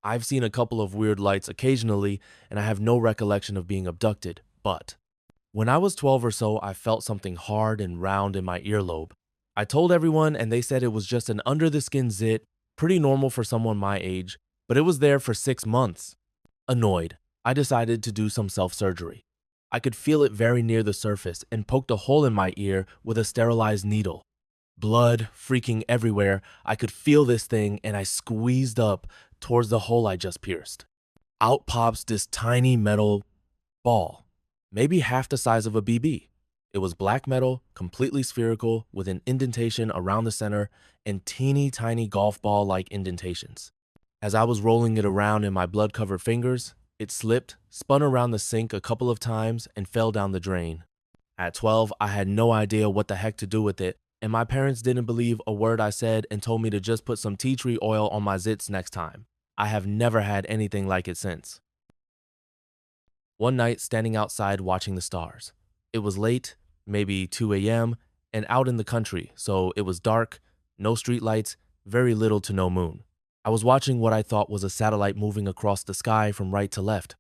I've seen a couple of weird lights occasionally, and I have no recollection of being abducted, but when I was 12 or so, I felt something hard and round in my earlobe. I told everyone, and they said it was just an under the skin zit, pretty normal for someone my age, but it was there for 6 months. Annoyed, I decided to do some self surgery. I could feel it very near the surface and poked a hole in my ear with a sterilized needle. Blood freaking everywhere, I could feel this thing and I squeezed up towards the hole I just pierced. Out pops this tiny metal ball, maybe half the size of a BB. It was black metal, completely spherical, with an indentation around the center and teeny tiny golf ball like indentations. As I was rolling it around in my blood covered fingers, it slipped, spun around the sink a couple of times, and fell down the drain. At 12, I had no idea what the heck to do with it, and my parents didn't believe a word I said and told me to just put some tea tree oil on my zits next time. I have never had anything like it since. One night, standing outside watching the stars. It was late, maybe 2 a.m., and out in the country, so it was dark, no streetlights, very little to no moon. I was watching what I thought was a satellite moving across the sky from right to left.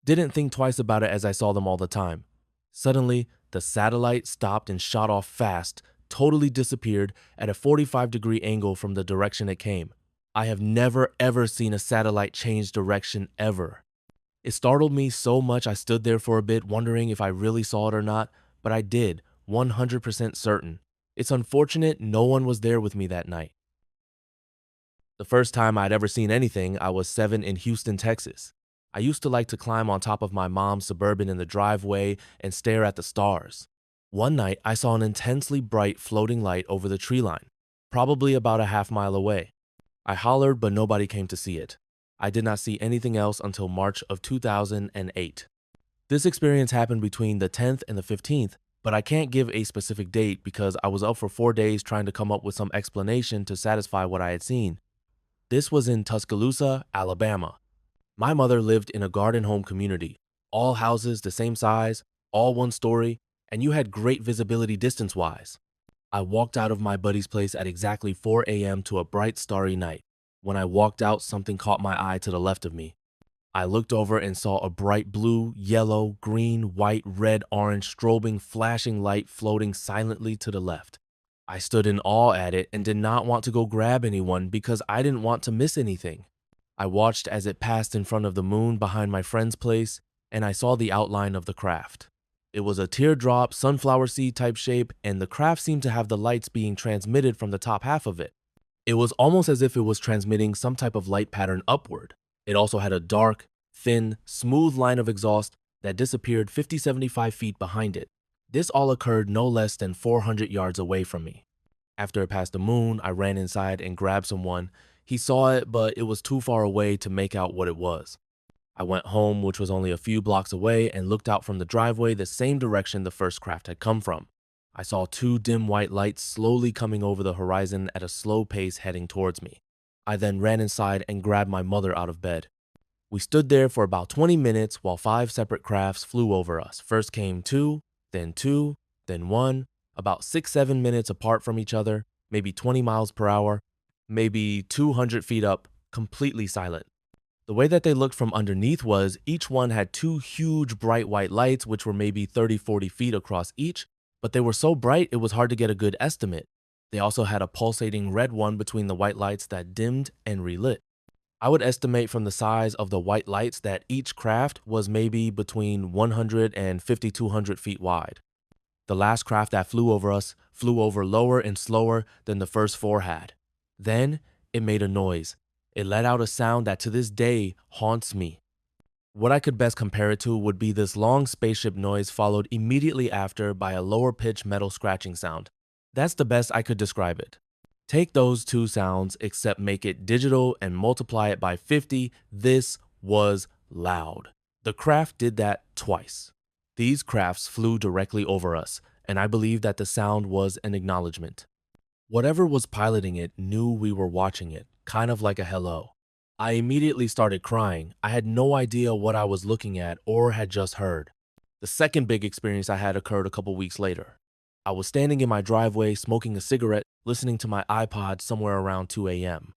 Didn't think twice about it as I saw them all the time. Suddenly, the satellite stopped and shot off fast, totally disappeared at a 45-degree angle from the direction it came. I have never ever seen a satellite change direction ever. It startled me so much I stood there for a bit wondering if I really saw it or not, but I did, 100% certain. It's unfortunate no one was there with me that night. The first time I'd ever seen anything, I was 7 in Houston, Texas. I used to like to climb on top of my mom's Suburban in the driveway and stare at the stars. One night, I saw an intensely bright floating light over the tree line, probably about a half-mile away. I hollered, but nobody came to see it. I did not see anything else until March of 2008. This experience happened between the 10th and the 15th, but I can't give a specific date because I was up for 4 days trying to come up with some explanation to satisfy what I had seen. This was in Tuscaloosa, Alabama. My mother lived in a garden home community, all houses the same size, all one story, and you had great visibility distance-wise. I walked out of my buddy's place at exactly 4 a.m. to a bright starry night. When I walked out, something caught my eye to the left of me. I looked over and saw a bright blue, yellow, green, white, red, orange, strobing, flashing light floating silently to the left. I stood in awe at it and did not want to go grab anyone because I didn't want to miss anything. I watched as it passed in front of the moon behind my friend's place, and I saw the outline of the craft. It was a teardrop, sunflower seed type shape, and the craft seemed to have the lights being transmitted from the top half of it. It was almost as if it was transmitting some type of light pattern upward. It also had a dark, thin, smooth line of exhaust that disappeared 50-75 feet behind it. This all occurred no less than 400 yards away from me. After it passed the moon, I ran inside and grabbed someone. He saw it, but it was too far away to make out what it was. I went home, which was only a few blocks away, and looked out from the driveway the same direction the first craft had come from. I saw 2 dim white lights slowly coming over the horizon at a slow pace heading towards me. I then ran inside and grabbed my mother out of bed. We stood there for about 20 minutes while 5 separate crafts flew over us. First came 2, then 1, about 6-7 minutes apart from each other, maybe 20 miles per hour, maybe 200 feet up, completely silent. The way that they looked from underneath was each one had 2 huge bright white lights which were maybe 30-40 feet across each, but they were so bright it was hard to get a good estimate. They also had a pulsating red one between the white lights that dimmed and relit. I would estimate from the size of the white lights that each craft was maybe between 100 and 5,200 feet wide. The last craft that flew over us flew over lower and slower than the first 4 had. Then it made a noise. It let out a sound that to this day haunts me. What I could best compare it to would be this long spaceship noise followed immediately after by a lower pitch metal scratching sound. That's the best I could describe it. Take those 2 sounds except make it digital and multiply it by 50. This was loud. The craft did that twice. These crafts flew directly over us, and I believe that the sound was an acknowledgement. Whatever was piloting it knew we were watching it, kind of like a hello. I immediately started crying. I had no idea what I was looking at or had just heard. The second big experience I had occurred a couple weeks later. I was standing in my driveway smoking a cigarette, listening to my iPod somewhere around 2 a.m.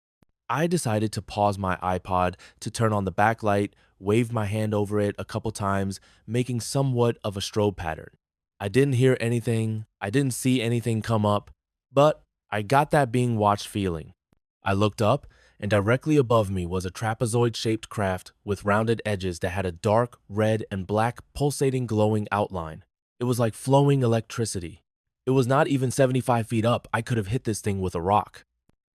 I decided to pause my iPod to turn on the backlight, wave my hand over it a couple times, making somewhat of a strobe pattern. I didn't hear anything, I didn't see anything come up, but I got that being watched feeling. I looked up, and directly above me was a trapezoid-shaped craft with rounded edges that had a dark, red, and black pulsating glowing outline. It was like flowing electricity. It was not even 75 feet up. I could have hit this thing with a rock.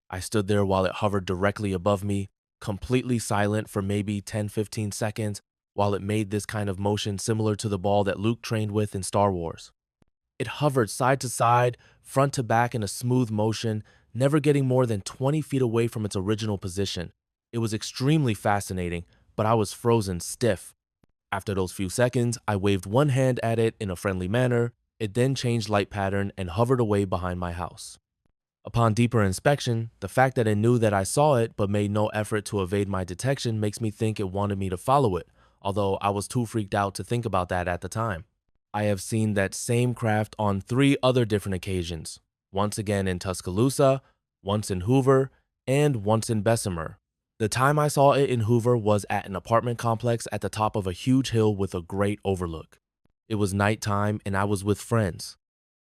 I stood there while it hovered directly above me, completely silent for maybe 10-15 seconds, while it made this kind of motion similar to the ball that Luke trained with in Star Wars. It hovered side to side, front to back in a smooth motion, never getting more than 20 feet away from its original position. It was extremely fascinating, but I was frozen stiff. After those few seconds, I waved one hand at it in a friendly manner. It then changed light pattern and hovered away behind my house. Upon deeper inspection, the fact that it knew that I saw it but made no effort to evade my detection makes me think it wanted me to follow it, although I was too freaked out to think about that at the time. I have seen that same craft on 3 other different occasions, once again in Tuscaloosa, once in Hoover, and once in Bessemer. The time I saw it in Hoover was at an apartment complex at the top of a huge hill with a great overlook. It was nighttime and I was with friends.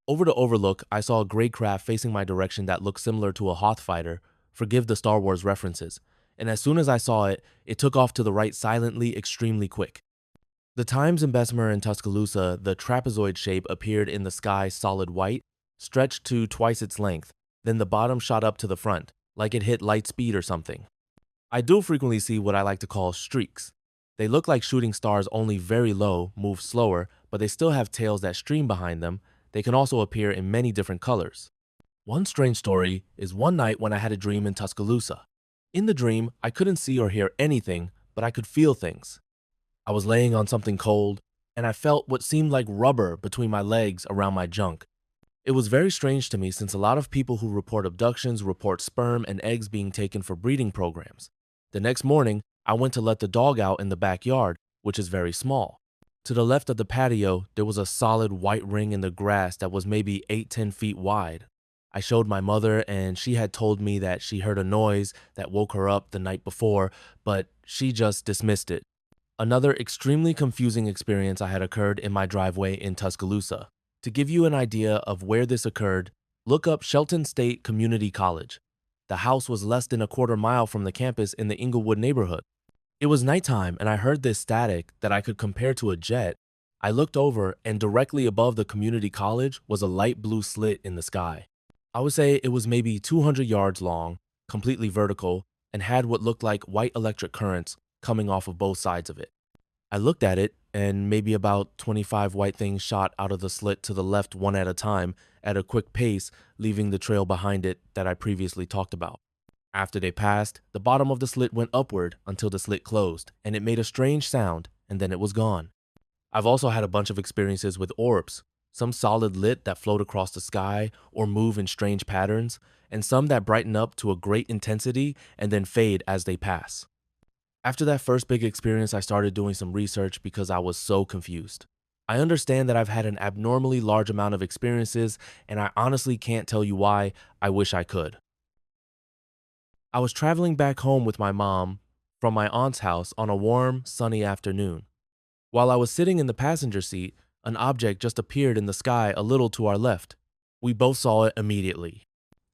Over the overlook, I saw a gray craft facing my direction that looked similar to a Hoth fighter, forgive the Star Wars references, and as soon as I saw it, it took off to the right silently, extremely quick. The times in Bessemer and Tuscaloosa, the trapezoid shape appeared in the sky solid white, stretched to twice its length, then the bottom shot up to the front, like it hit light speed or something. I do frequently see what I like to call streaks. They look like shooting stars, only very low, move slower, but they still have tails that stream behind them. They can also appear in many different colors. One strange story is one night when I had a dream in Tuscaloosa. In the dream, I couldn't see or hear anything, but I could feel things. I was laying on something cold, and I felt what seemed like rubber between my legs around my junk. It was very strange to me since a lot of people who report abductions report sperm and eggs being taken for breeding programs. The next morning, I went to let the dog out in the backyard, which is very small. To the left of the patio, there was a solid white ring in the grass that was maybe 8-10 feet wide. I showed my mother and she had told me that she heard a noise that woke her up the night before, but she just dismissed it. Another extremely confusing experience I had occurred in my driveway in Tuscaloosa. To give you an idea of where this occurred, look up Shelton State Community College. The house was less than a quarter mile from the campus in the Inglewood neighborhood. It was nighttime and I heard this static that I could compare to a jet. I looked over and directly above the community college was a light blue slit in the sky. I would say it was maybe 200 yards long, completely vertical, and had what looked like white electric currents coming off of both sides of it. I looked at it and maybe about 25 white things shot out of the slit to the left one at a time at a quick pace, leaving the trail behind it that I previously talked about. After they passed, the bottom of the slit went upward until the slit closed, and it made a strange sound, and then it was gone. I've also had a bunch of experiences with orbs, some solid lit that float across the sky or move in strange patterns, and some that brighten up to a great intensity and then fade as they pass. After that first big experience, I started doing some research because I was so confused. I understand that I've had an abnormally large amount of experiences, and I honestly can't tell you why. I wish I could. I was traveling back home with my mom from my aunt's house on a warm, sunny afternoon. While I was sitting in the passenger seat, an object just appeared in the sky a little to our left. We both saw it immediately.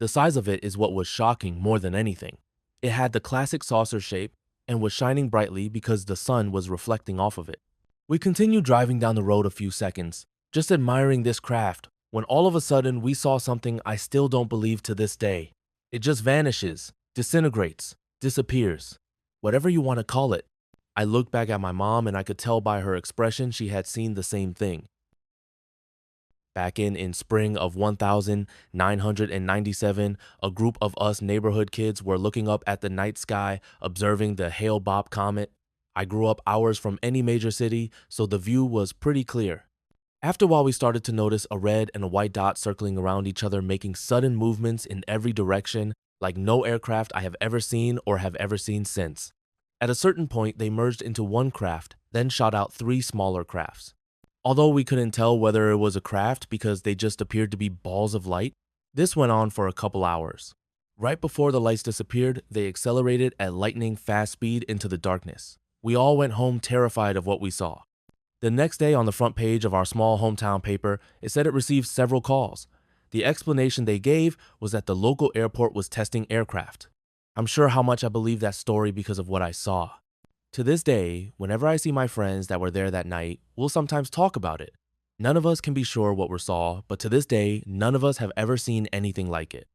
The size of it is what was shocking more than anything. It had the classic saucer shape and was shining brightly because the sun was reflecting off of it. We continued driving down the road a few seconds, just admiring this craft, when all of a sudden we saw something I still don't believe to this day. It just vanishes. Disintegrates, disappears, whatever you want to call it. I looked back at my mom and I could tell by her expression she had seen the same thing. Back in spring of 1997, a group of us neighborhood kids were looking up at the night sky, observing the Hale-Bopp comet. I grew up hours from any major city, so the view was pretty clear. After a while, we started to notice a red and a white dot circling around each other, making sudden movements in every direction, like no aircraft I have ever seen or have ever seen since. At a certain point, they merged into one craft, then shot out 3 smaller crafts. Although we couldn't tell whether it was a craft because they just appeared to be balls of light, this went on for a couple hours. Right before the lights disappeared, they accelerated at lightning fast speed into the darkness. We all went home terrified of what we saw. The next day, on the front page of our small hometown paper, it said it received several calls. The explanation they gave was that the local airport was testing aircraft. I'm sure how much I believe that story because of what I saw. To this day, whenever I see my friends that were there that night, we'll sometimes talk about it. None of us can be sure what we saw, but to this day, none of us have ever seen anything like it.